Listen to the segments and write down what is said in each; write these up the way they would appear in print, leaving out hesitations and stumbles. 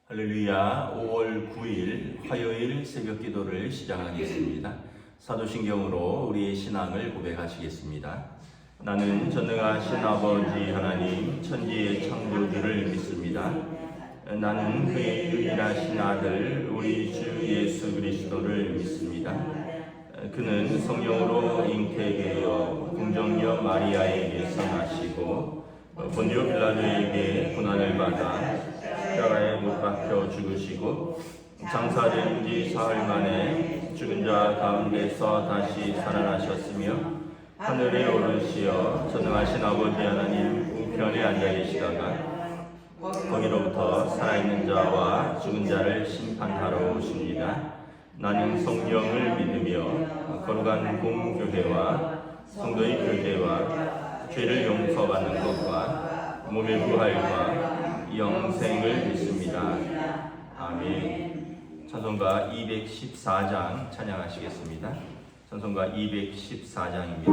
할렐루야. 5월 9일 화요일 새벽 기도를 시작하겠습니다. 사도신경으로 우리의 신앙을 고백하시겠습니다. 나는 전능하신 아버지 하나님 천지의 창조주를 믿습니다. 나는 그의 유일하신 아들 우리 주 예수 그리스도를 믿습니다. 그는 성령으로 잉태되어 궁정녀 마리아에게서 나시고 본디오 빌라도에게 고난을 받아 십자가에 못 박혀 죽으시고 장사된 지 사흘 만에 죽은 자 가운데서 다시 살아나셨으며 하늘에 오르시어 전능하신 아버지 하나님 우편에 앉아 계시다가 거기로부터 살아있는 자와 죽은 자를 심판하러 오십니다. 나는 성령을 믿으며 거룩한 공교회와 성도의 교제와 죄를 용서받는 것과 몸의 부활과 영생을 믿습니다. 아멘. 찬송가 214장 찬양하시겠습니다. 찬송가 214장입니다.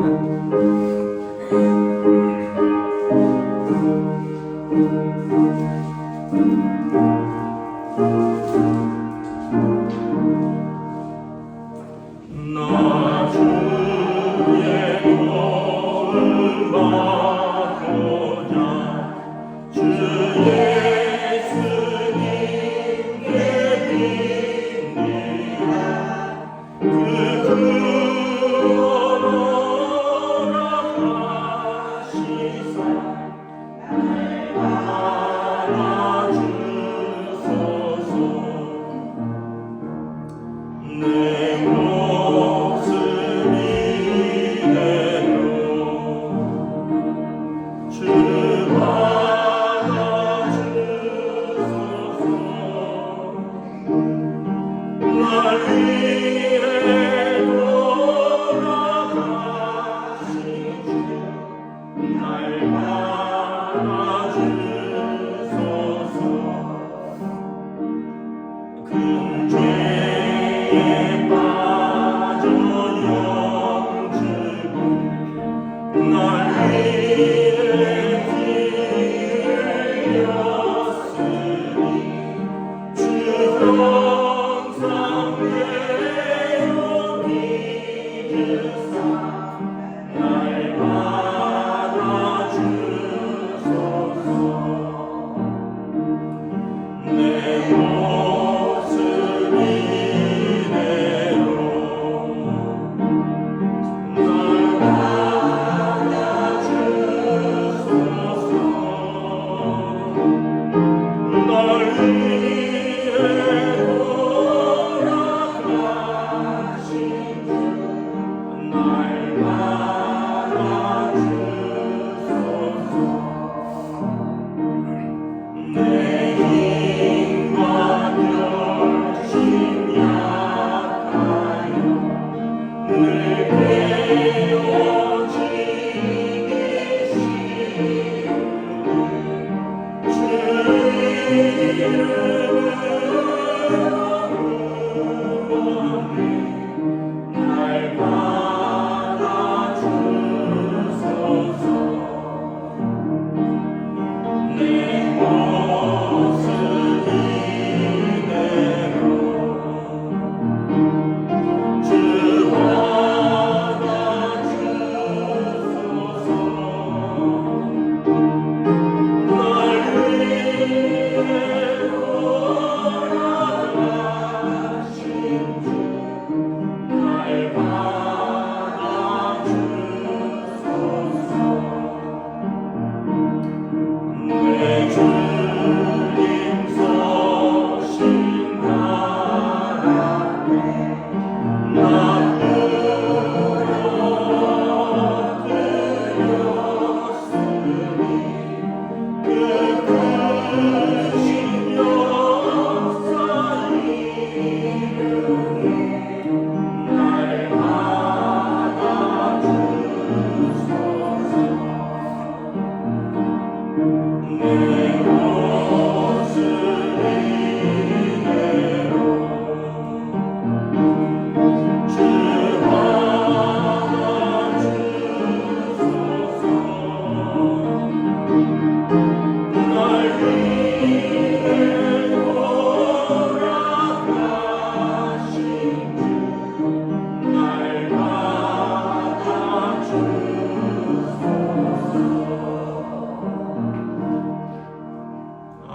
주의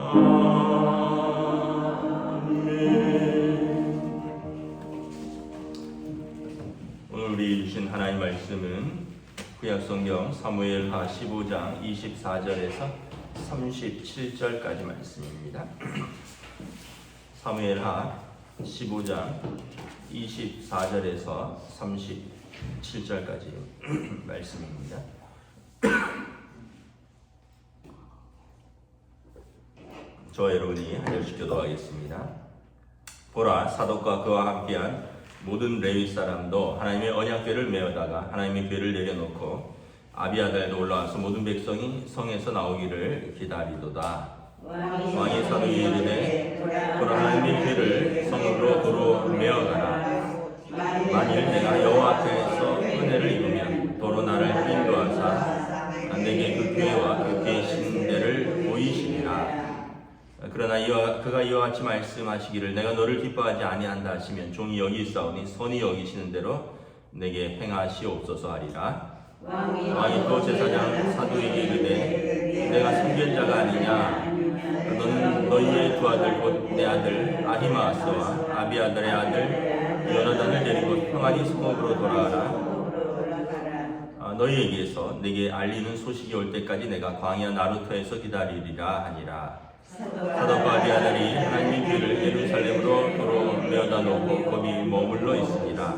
오늘 우리 주신 하나님 말씀은 구약성경 사무엘하 15장 24절에서 37절까지 말씀입니다. 사무엘하 15장 24절에서 37절까지 말씀입니다. 저와 여러분이 한 절씩 기도하겠습니다. 보라, 사독과 그와 함께한 모든 레위 사람도 하나님의 언약궤를 메어다가 하나님의 궤를 내려놓고 아비아달도 올라와서 모든 백성이 성에서 나오기를 기다리도다. 왕이 사도에게 이르되 보라, 하나님의 궤를 성으로 도로 메어가라. 만일 내가 여호와 앞에서 은혜를 입으면 도로 나를 인도하사 내게 그 궤와 그 계신대를 보이시리라. 그러나 그가 이와 같이 말씀하시기를 내가 너를 기뻐하지 아니한다 하시면 종이 여기 있사오니 선히 여기시는 대로 내게 행하시옵소서 하리라. 왕이 또 제사장 사도에게 이르되 내가 섬길 자가 아니냐. 너는 너희의 두 아들 곧 내 아들 아히마아스와 아비아달의 아들 요나단을 데리고 평안히 성읍으로 돌아가라. 너희에게서 내게 알리는 소식이 올 때까지 내가 광야 나루터에서 기다리리라 하니라. 사독과 아비아달이 하나님의 궤를 예루살렘으로 도로 메어다 놓고 거기 머물러 있으니라.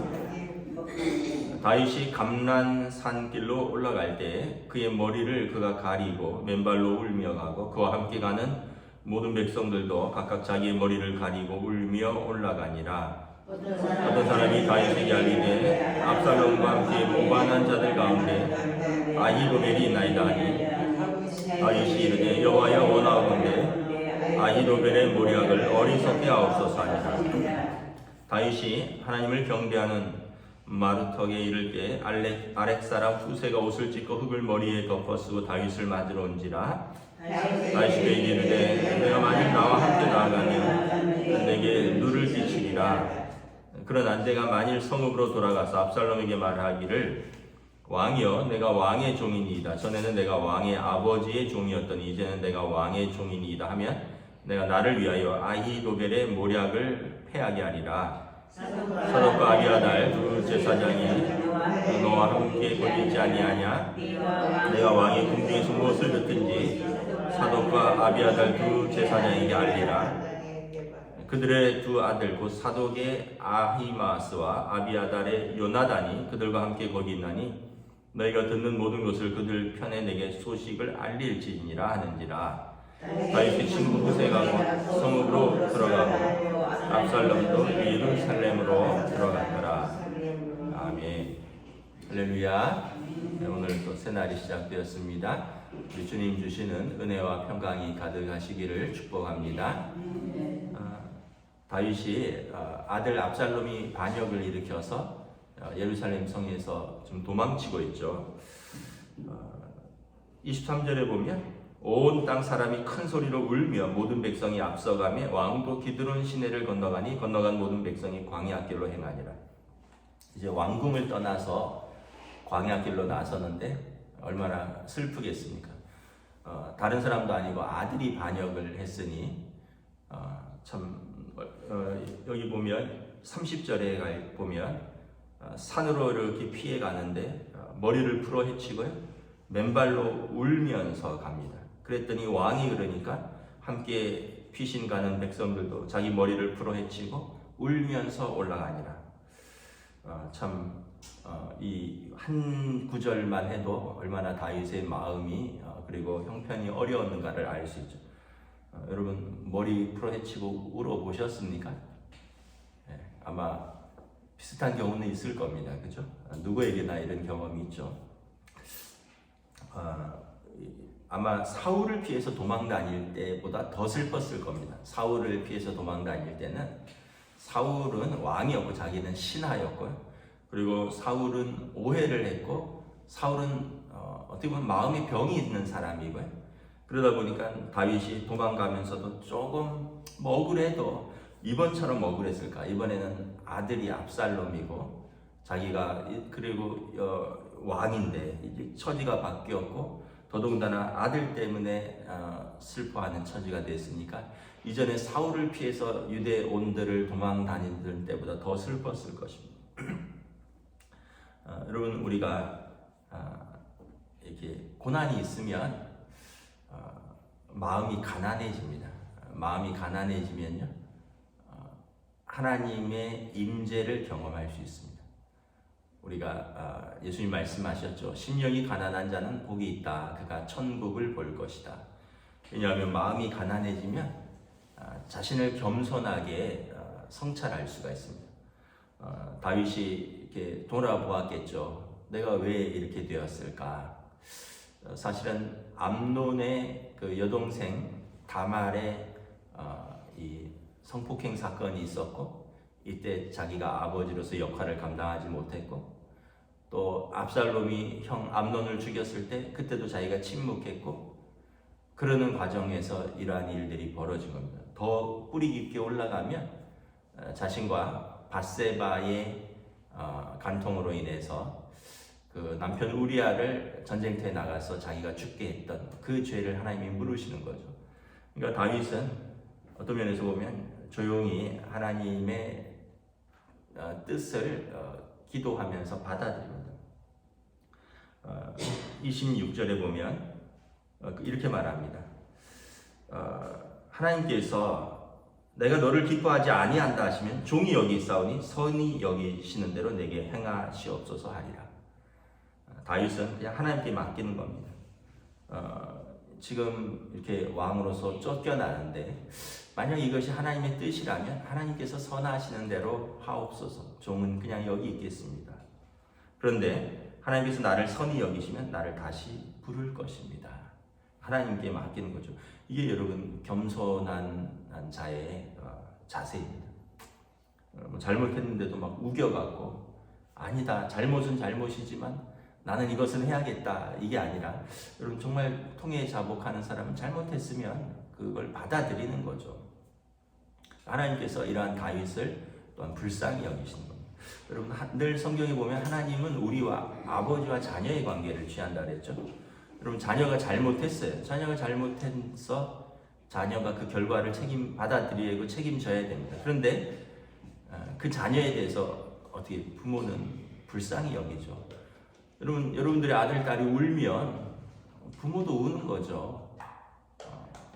다윗이 감란산길로 올라갈 때 그의 머리를 그가 가리고 맨발로 울며 가고 그와 함께 가는 모든 백성들도 각각 자기의 머리를 가리고 울며 올라가니라. 어떤 사람이 다윗에게 알리되 압살롬과 함께 모반한 자들 가운데 아히도벨이 있나이다 하니 다윗이 이르되 여호와여 원하오건대 아히도벨의 모략을 어리석게 하옵소서 하니라. 다윗이 하나님을 경배하는 마루턱에 이를 때 아렉 사람 후세가 옷을 찢고 흙을 머리에 덮어쓰고 다윗을 맞으러 온지라. 다윗이 그에게 이르되 내가 만일 나와 함께 나아가면 내게 눈을 비치리라. 그러나 내가 만일 성읍으로 돌아가서 압살롬에게 말하기를 왕이여 내가 왕의 종이니이다. 전에는 내가 왕의 아버지의 종이었더니 이제는 내가 왕의 종이니이다 하면 내가 나를 위하여 아히도벨의 모략을 패하게 하리라. 사독과 아비아달 두 제사장이 너와 함께 거기 있지 아니하냐. 내가 왕의 궁중에서 무엇을 듣든지 사독과 아비아달 두 제사장에게 알리라. 그들의 두 아들 곧 사독의 아히마스와 아비아달의 요나단이 그들과 함께 거기 있나니 너희가 듣는 모든 것을 그들 편에 내게 소식을 알릴지니라 하는지라. 다윗의 친구 후세가 성읍으로 들어가고 압살롬도 예루살렘으로 들어갔더라. 아멘. 할렐루야. 오늘 또 새날이 시작되었습니다. 우리 주님 주시는 은혜와 평강이 가득하시기를 축복합니다. 다윗이 아들 압살롬이 반역을 일으켜서 예루살렘 성에서 좀 도망치고 있죠. 23절에 보면 온 땅 사람이 큰 소리로 울며 모든 백성이 앞서가며 왕도 기드론 시내를 건너가니 건너간 모든 백성이 광야길로 행하니라. 이제 왕궁을 떠나서 광야길로 나서는데 얼마나 슬프겠습니까? 다른 사람도 아니고 아들이 반역을 했으니 여기 보면 30절에 보면 산으로 이렇게 피해 가는데 머리를 풀어 헤치고요 맨발로 울면서 갑니다. 그랬더니 왕이 그러니까 함께 피신 가는 백성들도 자기 머리를 풀어 헤치고 울면서 올라가니라. 이 한 구절만 해도 얼마나 다윗의 마음이 그리고 형편이 어려웠는가를 알 수 있죠. 여러분 머리 풀어 헤치고 울어 보셨습니까? 네, 아마 비슷한 경우는 있을 겁니다. 그죠? 누구에게나 이런 경험이 있죠. 아마 사울을 피해서 도망 다닐 때보다 더 슬펐을 겁니다. 사울을 피해서 도망 다닐 때는 사울은 왕이었고 자기는 신하였고요. 그리고 사울은 오해를 했고 사울은 어떻게 보면 마음에 병이 있는 사람이고요. 그러다 보니까 다윗이 도망가면서도 조금 억울해도 이번처럼 억울했을까? 이번에는 아들이 압살롬이고 자기가 그리고 왕인데 이제 처지가 바뀌었고 더더군다나 아들 때문에 슬퍼하는 처지가 됐으니까 이전에 사울을 피해서 유대 온들을 도망 다니던 때보다 더 슬펐을 것입니다. 여러분, 우리가 이렇게 고난이 있으면 마음이 가난해집니다. 마음이 가난해지면요, 하나님의 임재를 경험할 수 있습니다. 우리가 예수님 말씀하셨죠. 심령이 가난한 자는 복이 있다. 그가 천국을 볼 것이다. 왜냐하면 마음이 가난해지면 자신을 겸손하게 성찰할 수가 있습니다. 다윗이 이렇게 돌아보았겠죠. 내가 왜 이렇게 되었을까? 사실은 암논의 그 여동생 다말의 이 성폭행 사건이 있었고, 이때 자기가 아버지로서 역할을 감당하지 못했고, 또 압살롬이 형 암논을 죽였을 때 그때도 자기가 침묵했고, 그러는 과정에서 이러한 일들이 벌어진 겁니다. 더 뿌리 깊게 올라가면 자신과 밧세바의 간통으로 인해서 그 남편 우리아를 전쟁터에 나가서 자기가 죽게 했던 그 죄를 하나님이 물으시는 거죠. 그러니까 다윗은 어떤 면에서 보면 조용히 하나님의 뜻을 기도하면서 받아들입니다. 26절에 보면 이렇게 말합니다. 하나님께서 내가 너를 기뻐하지 아니한다 하시면 종이 여기 있사오니 선히 여기시는 대로 내게 행하시옵소서 하리라. 다윗은 그냥 하나님께 맡기는 겁니다. 지금 이렇게 왕으로서 쫓겨나는데 만약 이것이 하나님의 뜻이라면 하나님께서 선하시는 대로 하옵소서. 종은 그냥 여기 있겠습니다. 그런데 하나님께서 나를 선히 여기시면 나를 다시 부를 것입니다. 하나님께 맡기는 거죠. 이게 여러분 겸손한 자의 자세입니다. 잘못했는데도 막 우겨갖고 아니다, 잘못은 잘못이지만 나는 이것은 해야겠다, 이게 아니라 여러분 정말 통해 자복하는 사람은 잘못했으면 그걸 받아들이는 거죠. 하나님께서 이러한 다윗을 또한 불쌍히 여기시는 겁니다. 여러분 늘 성경에 보면 하나님은 우리와 아버지와 자녀의 관계를 취한다 그랬죠. 여러분 자녀가 잘못했어요. 자녀가 잘못해서 자녀가 그 결과를 받아들이고 책임져야 됩니다. 그런데 그 자녀에 대해서 어떻게 부모는 불쌍히 여기죠. 여러분들의 아들, 딸이 울면 부모도 우는 거죠.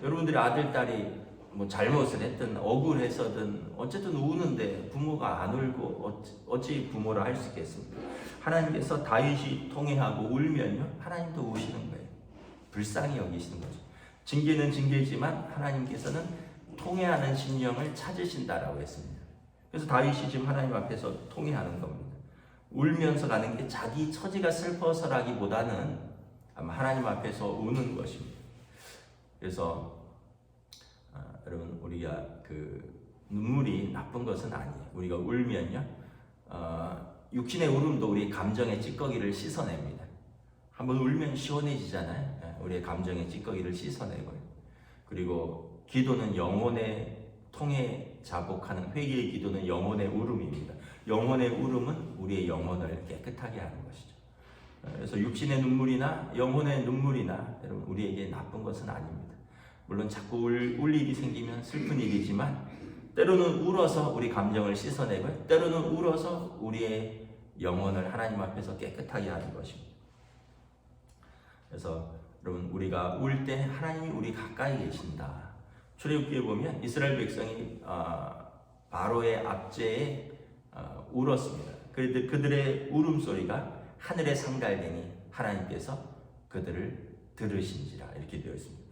여러분들의 아들, 딸이 뭐 잘못을 했든 억울해서든 어쨌든 우는데 부모가 안 울고 어찌 부모라 할 수 있겠습니까? 하나님께서 다윗이 통회하고 울면요, 하나님도 우시는 거예요. 불쌍히 여기시는 거죠. 징계는 징계지만 하나님께서는 통회하는 심령을 찾으신다라고 했습니다. 그래서 다윗이 지금 하나님 앞에서 통회하는 겁니다. 울면서 가는 게 자기 처지가 슬퍼서라기보다는 아마 하나님 앞에서 우는 것입니다. 그래서 여러분 우리가 그 눈물이 나쁜 것은 아니에요. 우리가 울면요, 육신의 울음도 우리 감정의 찌꺼기를 씻어냅니다. 한번 울면 시원해지잖아요. 우리의 감정의 찌꺼기를 씻어내고요. 그리고 기도는 영혼의 통해 자복하는 회개의 기도는 영혼의 울음입니다. 영혼의 울음은 우리의 영혼을 깨끗하게 하는 것이죠. 그래서 육신의 눈물이나 영혼의 눈물이나 여러분 우리에게 나쁜 것은 아닙니다. 물론 자꾸 울 일이 생기면 슬픈 일이지만 때로는 울어서 우리 감정을 씻어내고 때로는 울어서 우리의 영혼을 하나님 앞에서 깨끗하게 하는 것입니다. 그래서 여러분 우리가 울 때 하나님이 우리 가까이 계신다. 출애굽기에 보면 이스라엘 백성이 바로의 압제에 울었습니다. 그들의 울음소리가 하늘에 상달되니 하나님께서 그들을 들으신지라 이렇게 되어 있습니다.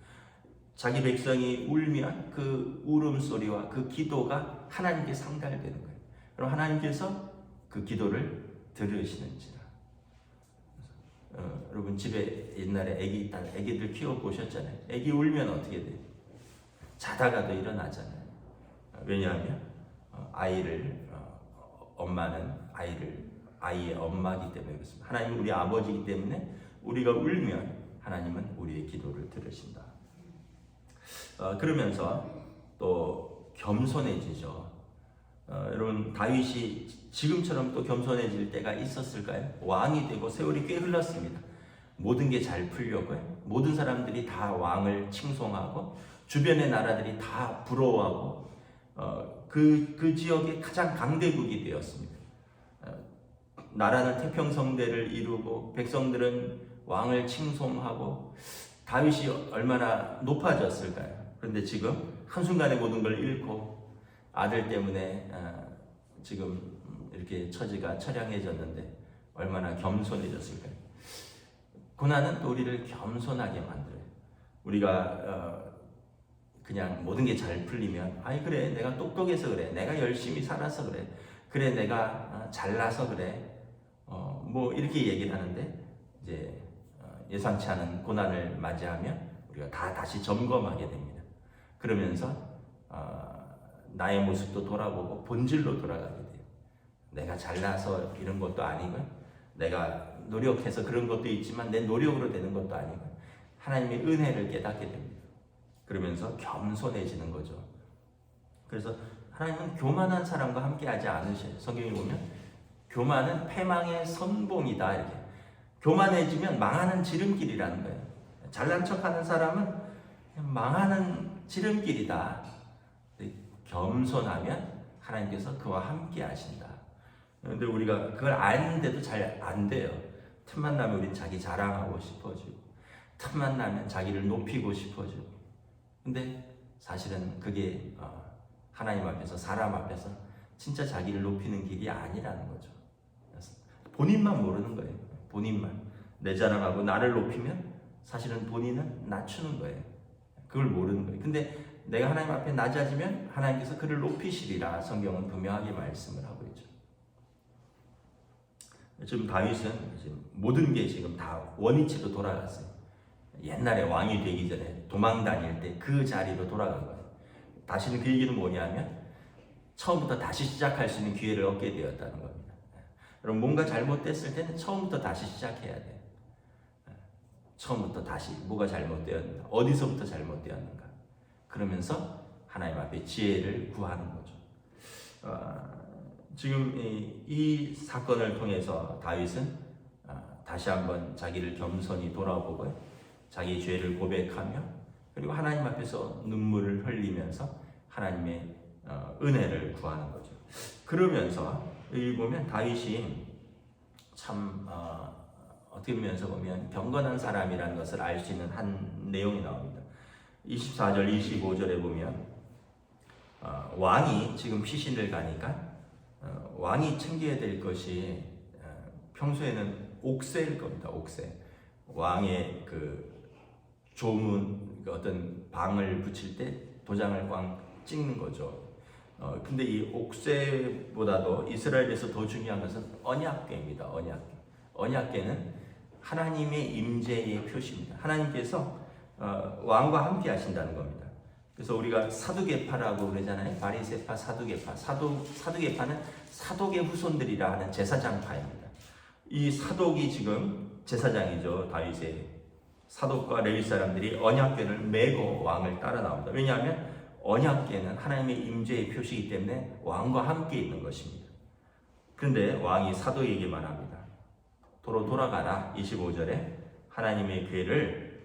자기 백성이 울면 그 울음소리와 그 기도가 하나님께 상달되는 거예요. 그럼 하나님께서 그 기도를 들으시는지라. 여러분 집에 옛날에 애기들 키워보셨잖아요. 애기 울면 어떻게 돼요? 자다가도 일어나잖아요. 왜냐하면 엄마는 아이의 엄마이기 때문에 그렇습니다. 하나님은 우리 아버지이기 때문에 우리가 울면 하나님은 우리의 기도를 들으신다. 그러면서 또 겸손해지죠. 여러분 다윗이 지금처럼 또 겸손해질 때가 있었을까요? 왕이 되고 세월이 꽤 흘렀습니다. 모든 게 잘 풀려고요. 모든 사람들이 다 왕을 칭송하고 주변의 나라들이 다 부러워하고 그 지역의 가장 강대국이 되었습니다. 나라는 태평성대를 이루고 백성들은 왕을 칭송하고 다윗이 얼마나 높아졌을까요? 그런데 지금 한순간에 모든 걸 잃고 아들 때문에 지금 이렇게 처지가 처량해졌는데 얼마나 겸손해졌을까요? 고난은 또 우리를 겸손하게 만들어요. 우리가 그냥 모든 게 잘 풀리면 아이 그래 내가 똑똑해서 그래 내가 열심히 살아서 그래 그래 내가 잘나서 그래 뭐 이렇게 얘기를 하는데 이제 예상치 않은 고난을 맞이하면 우리가 다시 점검하게 됩니다. 그러면서 나의 모습도 돌아보고 본질로 돌아가게 돼요. 내가 잘나서 이런 것도 아니고 내가 노력해서 그런 것도 있지만 내 노력으로 되는 것도 아니고 하나님의 은혜를 깨닫게 됩니다. 그러면서 겸손해지는 거죠. 그래서 하나님은 교만한 사람과 함께하지 않으셔요. 성경에 보면 교만은 패망의 선봉이다 이렇게. 교만해지면 망하는 지름길이라는 거예요. 잘난 척하는 사람은 망하는 지름길이다. 겸손하면 하나님께서 그와 함께 하신다. 그런데 우리가 그걸 아는데도 잘 안 돼요. 틈만 나면 우린 자기 자랑하고 싶어지고 틈만 나면 자기를 높이고 싶어지고 근데 사실은 그게 하나님 앞에서 사람 앞에서 진짜 자기를 높이는 길이 아니라는 거죠. 본인만 모르는 거예요. 본인만 내 자랑하고 나를 높이면 사실은 본인은 낮추는 거예요. 그걸 모르는 거예요. 근데 내가 하나님 앞에 낮아지면 하나님께서 그를 높이시리라 성경은 분명하게 말씀을 하고 있죠. 지금 다윗은 지금 모든 게 지금 다 원위치로 돌아갔어요. 옛날에 왕이 되기 전에 도망 다닐 때 그 자리로 돌아간 거예요. 다시는 그 얘기는 뭐냐면 처음부터 다시 시작할 수 있는 기회를 얻게 되었다는 겁니다. 여러분 뭔가 잘못됐을 때는 처음부터 다시 시작해야 돼요. 처음부터 다시 뭐가 잘못되었는가, 어디서부터 잘못되었는가. 그러면서 하나님 앞에 지혜를 구하는 거죠. 지금 이 사건을 통해서 다윗은 다시 한번 자기를 겸손히 돌아보고 자기 죄를 고백하며 그리고 하나님 앞에서 눈물을 흘리면서 하나님의 은혜를 구하는 거죠. 그러면서 여기 보면 다윗이 참 어떻게 보면 경건한 사람이라는 것을 알 수 있는 한 내용이 나옵니다. 24절, 25절에 보면 왕이 지금 피신을 가니까 왕이 챙겨야 될 것이 평소에는 옥새일 겁니다. 옥새. 왕의 그 조문 어떤 방을 붙일 때 도장을 꽝 찍는 거죠. 근데 이 옥새보다도 이스라엘에서 더 중요한 것은 언약궤입니다. 언약궤. 언약궤는 하나님의 임재의 표시입니다. 하나님께서 왕과 함께 하신다는 겁니다. 그래서 우리가 사두개파라고 그러잖아요. 바리새파, 사두개파. 사두개파는 사독의 후손들이라 하는 제사장파입니다. 이 사독이 지금 제사장이죠. 다윗의 사독과 레위 사람들이 언약궤를 메고 왕을 따라 나옵니다. 왜냐하면 언약궤는 하나님의 임재의 표시이기 때문에 왕과 함께 있는 것입니다. 그런데 왕이 사독에게 말합니다. 도로 돌아가라. 25절에 하나님의 궤를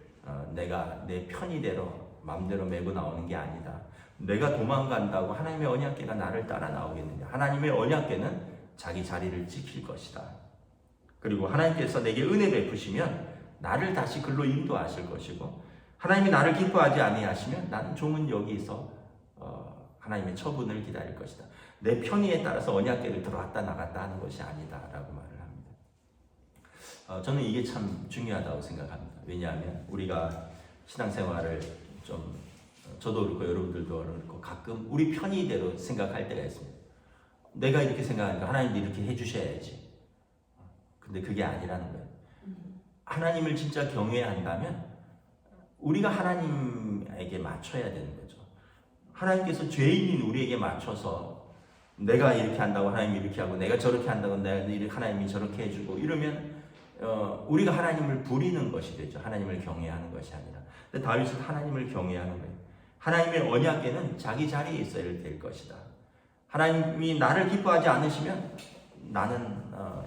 내가 내 편의대로 마음대로 메고 나오는 게 아니다. 내가 도망간다고 하나님의 언약궤가 나를 따라 나오겠느냐. 하나님의 언약궤는 자기 자리를 지킬 것이다. 그리고 하나님께서 내게 은혜 베푸시면 나를 다시 글로 인도하실 것이고 하나님이 나를 기뻐하지 아니하시면 나는 종은 여기서 하나님의 처분을 기다릴 것이다. 내 편의에 따라서 언약궤를 들어왔다 나갔다 하는 것이 아니다 라고 말을 합니다. 저는 이게 참 중요하다고 생각합니다. 왜냐하면 우리가 신앙생활을 좀 저도 그렇고 여러분들도 그렇고 가끔 우리 편의대로 생각할 때가 있습니다. 내가 이렇게 생각하니까 하나님도 이렇게 해주셔야지. 근데 그게 아니라는 거예요. 하나님을 진짜 경외한다면 우리가 하나님에게 맞춰야 되는 거죠. 하나님께서 죄인인 우리에게 맞춰서 내가 이렇게 한다고 하나님이 이렇게 하고 내가 저렇게 한다고 하나님이 저렇게 해주고 이러면 우리가 하나님을 부리는 것이 되죠. 하나님을 경외하는 것이 아니라. 근데 다윗은 하나님을 경외하는 거예요. 하나님의 언약궤는 자기 자리에 있어야 될 것이다. 하나님이 나를 기뻐하지 않으시면 나는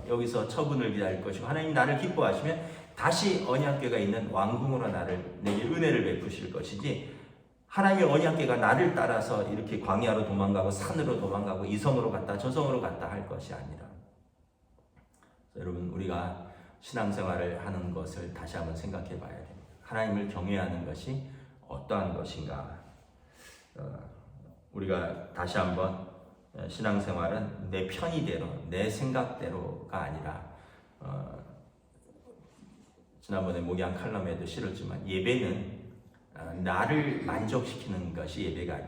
여기서 처분을 기다릴 것이고 하나님이 나를 기뻐하시면 다시 언약궤가 있는 왕궁으로 내게 은혜를 베푸실 것이지, 하나님의 언약궤가 나를 따라서 이렇게 광야로 도망가고 산으로 도망가고 이 성으로 갔다 저 성으로 갔다 할 것이 아니라. 여러분, 우리가 신앙생활을 하는 것을 다시 한번 생각해 봐야 됩니다. 하나님을 경외하는 것이 어떠한 것인가. 우리가 다시 한번 신앙생활은 내 편의대로, 내 생각대로가 아니라, 지난번에 목양 칼럼에도 실었지만, 예배는 나를 만족시키는 것이 예배가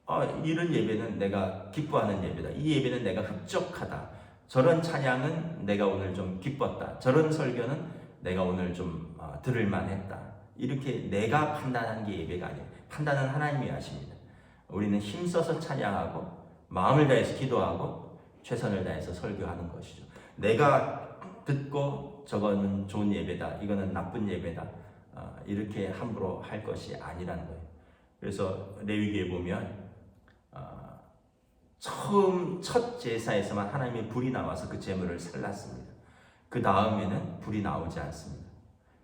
아니에요. 이런 예배는 내가 기뻐하는 예배다. 이 예배는 내가 흡족하다. 저런 찬양은 내가 오늘 좀 기뻤다. 저런 설교는 내가 오늘 좀 들을만 했다. 이렇게 내가 판단하는 게 예배가 아니에요. 판단은 하나님이 하십니다. 우리는 힘써서 찬양하고 마음을 다해서 기도하고 최선을 다해서 설교하는 것이죠. 내가 듣고 저거는 좋은 예배다, 이거는 나쁜 예배다, 이렇게 함부로 할 것이 아니라는 거예요. 그래서 레위기에 보면 첫 제사에서만 하나님의 불이 나와서 그 제물을 살랐습니다. 그 다음에는 불이 나오지 않습니다.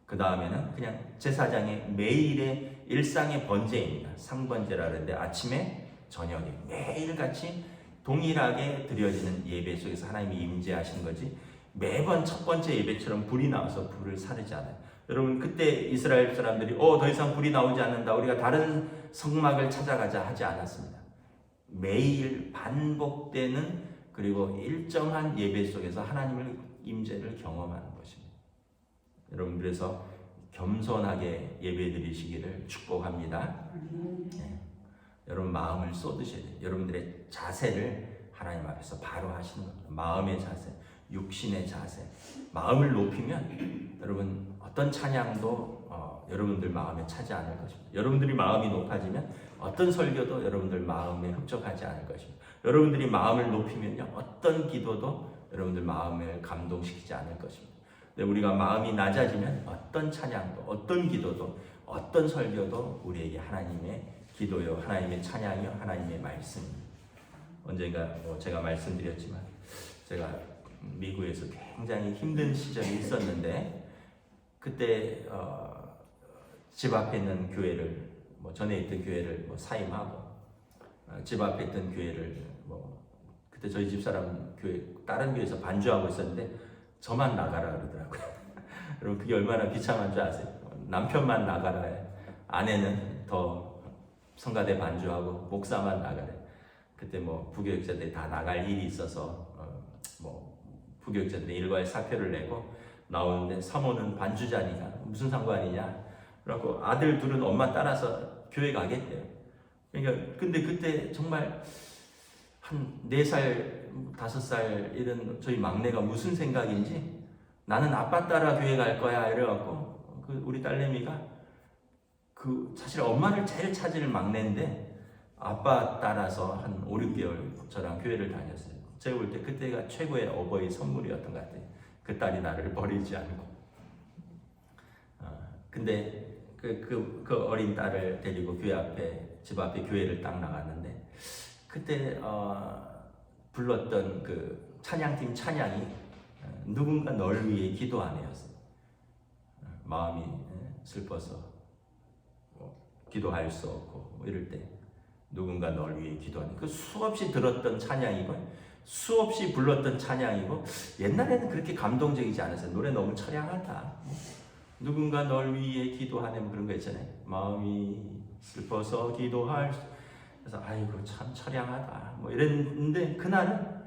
그 다음에는 그냥 제사장의 매일의 일상의 번제입니다. 상번제라 그러는데 아침에 저녁에 매일같이 동일하게 드려지는 예배 속에서 하나님이 임재하시는 거지, 매번 첫 번째 예배처럼 불이 나와서 불을 사르지 않아요. 여러분, 그때 이스라엘 사람들이 더 이상 불이 나오지 않는다, 우리가 다른 성막을 찾아가자 하지 않았습니다. 매일 반복되는, 그리고 일정한 예배 속에서 하나님의 임재를 경험하는 것입니다. 여러분, 그래서 겸손하게 예배드리시기를 축복합니다. 네. 여러분, 마음을 쏟으셔야 돼요. 여러분들의 자세를 하나님 앞에서 바로 하시는 겁니다. 마음의 자세, 육신의 자세. 마음을 높이면 여러분 어떤 찬양도 여러분들 마음에 차지 않을 것입니다. 여러분들이 마음이 높아지면 어떤 설교도 여러분들 마음에 흡족하지 않을 것입니다. 여러분들이 마음을 높이면요, 어떤 기도도 여러분들 마음을 감동시키지 않을 것입니다. 근데 우리가 마음이 낮아지면 어떤 찬양도, 어떤 기도도, 어떤 설교도 우리에게 하나님의 기도요, 하나님의 찬양이요, 하나님의 말씀입니다. 언젠가 제가 말씀드렸지만, 제가 미국에서 굉장히 힘든 시절이 있었는데, 그때 집 앞에 있는 교회를, 전에 있던 교회를 사임하고, 집 앞에 있던 교회를 그때 저희 집사람 교회 다른 교회에서 반주하고 있었는데 저만 나가라 그러더라고요. 여러분, 그게 얼마나 비참한 줄 아세요? 남편만 나가라 해. 아내는 더 성가대 반주하고 목사만 나가래. 그때 부교육자들이 다 나갈 일이 있어서 부교육자들이 일괄 사표를 내고 나오는데, 사모는 반주자니까 무슨 상관이냐. 그래갖고 아들 둘은 엄마 따라서 교회 가겠대요. 그러니까 근데 그때 정말 한 4살, 5살 이런 저희 막내가 무슨 생각인지, 나는 아빠 따라 교회 갈 거야 이래갖고, 우리 딸내미가 사실 엄마를 제일 찾을 막내인데 아빠 따라서 한 5, 6개월 저랑 교회를 다녔어요. 제가 볼 때 그때가 최고의 어버이 선물이었던 것 같아요. 그 딸이 나를 버리지 않고. 근데 그 어린 딸을 데리고 집 앞에 교회를 딱 나갔는데, 그때 불렀던 그 찬양팀 찬양이 누군가 널 위해 기도하네였어요. 마음이 슬퍼서 기도할 수 없고 이럴 때 누군가 널 위해 기도하네. 그 수없이 들었던 찬양이고 수없이 불렀던 찬양이고, 옛날에는 그렇게 감동적이지 않았어요. 노래 너무 처량하다. 누군가 널 위해 기도하네, 그런 거 있잖아요. 마음이 슬퍼서 기도할. 그래서 아이고 참 처량하다 이랬는데, 그날은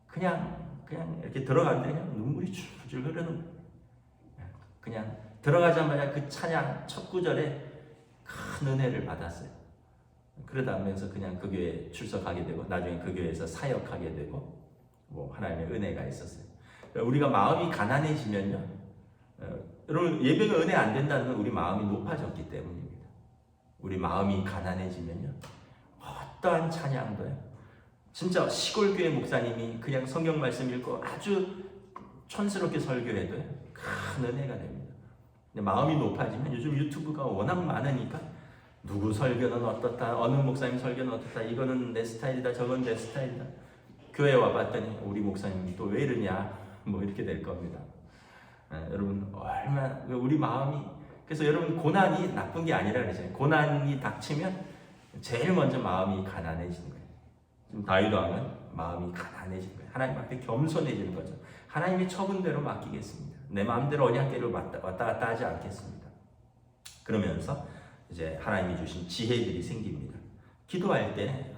그냥 이렇게 들어가는데 그냥 눈물이 줄줄 흐르는, 그냥 들어가자마자 그 찬양 첫 구절에 큰 은혜를 받았어요. 그러다 하면서 그냥 그 교회에 출석하게 되고, 나중에 그 교회에서 사역하게 되고, 하나님의 은혜가 있었어요. 우리가 마음이 가난해지면요, 여러분, 예배가 은혜 안 된다는 건 우리 마음이 높아졌기 때문입니다. 우리 마음이 가난해지면요, 어떠한 찬양도요, 진짜 시골 교회 목사님이 그냥 성경 말씀 읽고 아주 촌스럽게 설교해도요, 큰 은혜가 됩니다. 근데 마음이 높아지면, 요즘 유튜브가 워낙 많으니까 누구 설교는 어떻다, 어느 목사님 설교는 어떻다, 이거는 내 스타일이다, 저건 내 스타일이다. 교회 와봤더니 우리 목사님이 또 왜 이러냐, 이렇게 될 겁니다. 여러분 얼마나 우리 마음이, 그래서 여러분 고난이 나쁜 게 아니라 그러잖아요. 고난이 닥치면 제일 먼저 마음이 가난해지는 거예요. 지금 다윗 왕은 마음이 가난해지는 거예요. 하나님 앞에 겸손해지는 거죠. 하나님의 처분대로 맡기겠습니다. 내 마음대로 언약궤를 왔다 갔다 하지 않겠습니다. 그러면서 이제 하나님이 주신 지혜들이 생깁니다. 기도할 때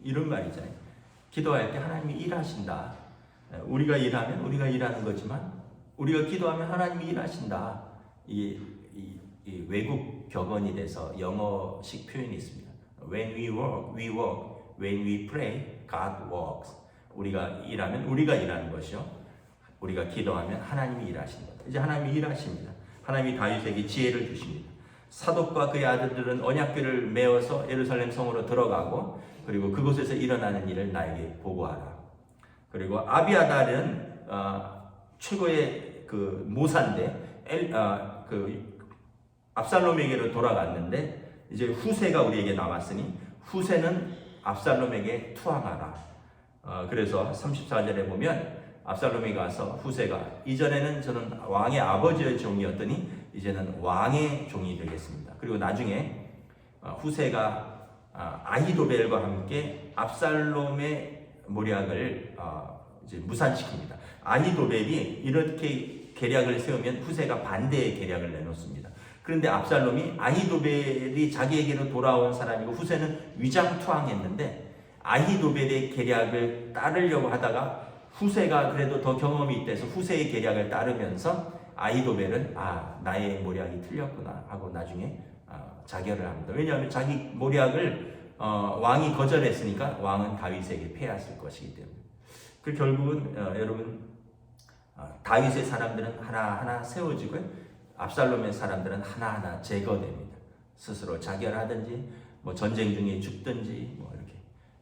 이런 말이잖아요. 기도할 때 하나님이 일하신다. 우리가 일하면 우리가 일하는 거지만 우리가 기도하면 하나님이 일하신다. 이 외국 격언이 돼서 영어식 표현이 있습니다. When we work, we work. When we pray, God works. 우리가 일하면 우리가 일하는 것이요. 우리가 기도하면 하나님이 일하신다. 이제 하나님이 일하십니다. 하나님이 다윗에게 지혜를 주십니다. 사독과 그의 아들들은 언약궤를 메어서 예루살렘 성으로 들어가고, 그리고 그곳에서 일어나는 일을 나에게 보고하라. 그리고 아비아달은 최고의 그 모사인데 압살롬에게로 돌아갔는데, 이제 후세가 우리에게 남았으니 후세는 압살롬에게 투항하라. 그래서 34절에 보면 압살롬이 가서 후세가, 이전에는 저는 왕의 아버지의 종이었더니 이제는 왕의 종이 되겠습니다. 그리고 나중에 후세가 아히도벨과 함께 압살롬의 모략을 이제 무산시킵니다. 아히도벨이 이렇게 계략을 세우면 후세가 반대의 계략을 내놓습니다. 그런데 압살롬이 아히도벨이 자기에게로 돌아온 사람이고 후세는 위장투항했는데 아히도벨의 계략을 따르려고 하다가 후세가 그래도 더 경험이 있대서 후세의 계략을 따르면서 아히도벨은 나의 모략이 틀렸구나 하고 나중에 자결을 합니다. 왜냐하면 자기 모략을 왕이 거절했으니까 왕은 다윗에게 패했을 것이기 때문에. 그 결국은 여러분 다윗의 사람들은 하나하나 세워지고 압살롬의 사람들은 하나하나 제거됩니다. 스스로 자결하든지 뭐 전쟁 중에 죽든지 뭐 이렇게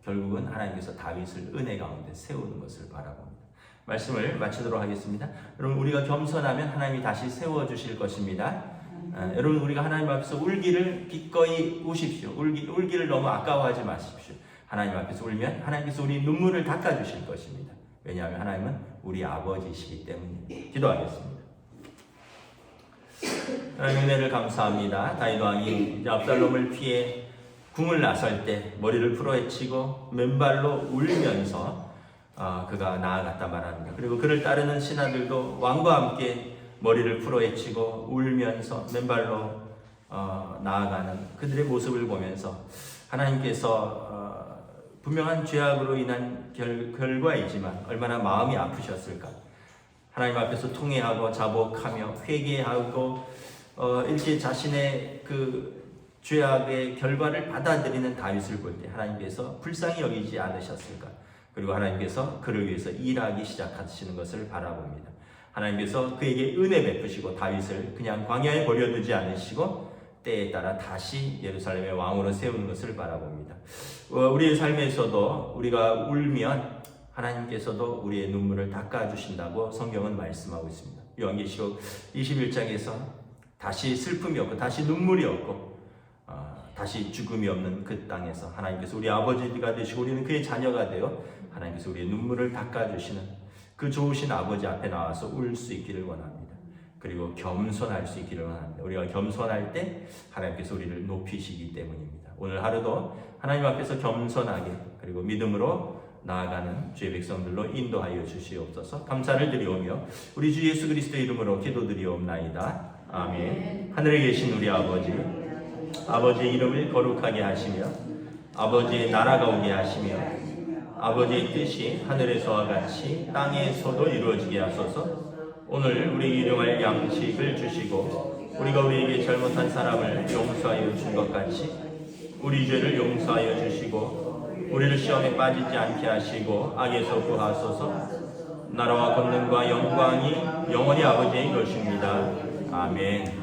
결국은 하나님께서 다윗을 은혜 가운데 세우는 것을 바라봅니다. 말씀을 마치도록 하겠습니다. 여러분 우리가 겸손하면 하나님이 다시 세워주실 것입니다. 여러분 우리가 하나님 앞에서 울기를 기꺼이 우십시오. 울기를 너무 아까워하지 마십시오. 하나님 앞에서 울면 하나님께서 우리 눈물을 닦아주실 것입니다. 왜냐하면 하나님은 우리 아버지시기 때문입니다. 기도하겠습니다. 하나님 은혜를 감사합니다. 다윗 왕이 압살롬을 피해 궁을 나설 때 머리를 풀어헤치고 맨발로 울면서 그가 나아갔다 말합니다. 그리고 그를 따르는 신하들도 왕과 함께 머리를 풀어헤치고 울면서 맨발로 나아가는 그들의 모습을 보면서 하나님께서 분명한 죄악으로 인한 결과이지만 얼마나 마음이 아프셨을까. 하나님 앞에서 통회하고 자복하며 회개하고 이렇게 자신의 그 죄악의 결과를 받아들이는 다윗을 볼 때 하나님께서 불쌍히 여기지 않으셨을까. 그리고 하나님께서 그를 위해서 일하기 시작하시는 것을 바라봅니다. 하나님께서 그에게 은혜 베푸시고 다윗을 그냥 광야에 버려두지 않으시고 때에 따라 다시 예루살렘의 왕으로 세우는 것을 바라봅니다. 우리의 삶에서도 우리가 울면 하나님께서도 우리의 눈물을 닦아주신다고 성경은 말씀하고 있습니다. 요한계시록 21장에서 다시 슬픔이 없고 다시 눈물이 없고 다시 죽음이 없는 그 땅에서 하나님께서 우리 아버지가 되시고 우리는 그의 자녀가 되어 하나님께서 우리의 눈물을 닦아주시는 그 좋으신 아버지 앞에 나와서 울 수 있기를 원합니다. 그리고 겸손할 수 있기를 원합니다. 우리가 겸손할 때 하나님께서 우리를 높이시기 때문입니다. 오늘 하루도 하나님 앞에서 겸손하게 그리고 믿음으로 나아가는 주의 백성들로 인도하여 주시옵소서. 감사를 드리오며 우리 주 예수 그리스도의 이름으로 기도드리옵나이다. 아멘. 하늘에 계신 우리 아버지의 이름을 거룩하게 하시며 아버지의 나라가 오게 하시며 아버지의 뜻이 하늘에서와 같이 땅에서도 이루어지게 하소서. 오늘 우리 일용할 양식을 주시고 우리가 우리에게 잘못한 사람을 용서하여 준 것 같이 우리 죄를 용서하여 주시고 우리를 시험에 빠지지 않게 하시고 악에서 구하소서. 나라와 권능과 영광이 영원히 아버지의 것입니다. 아멘.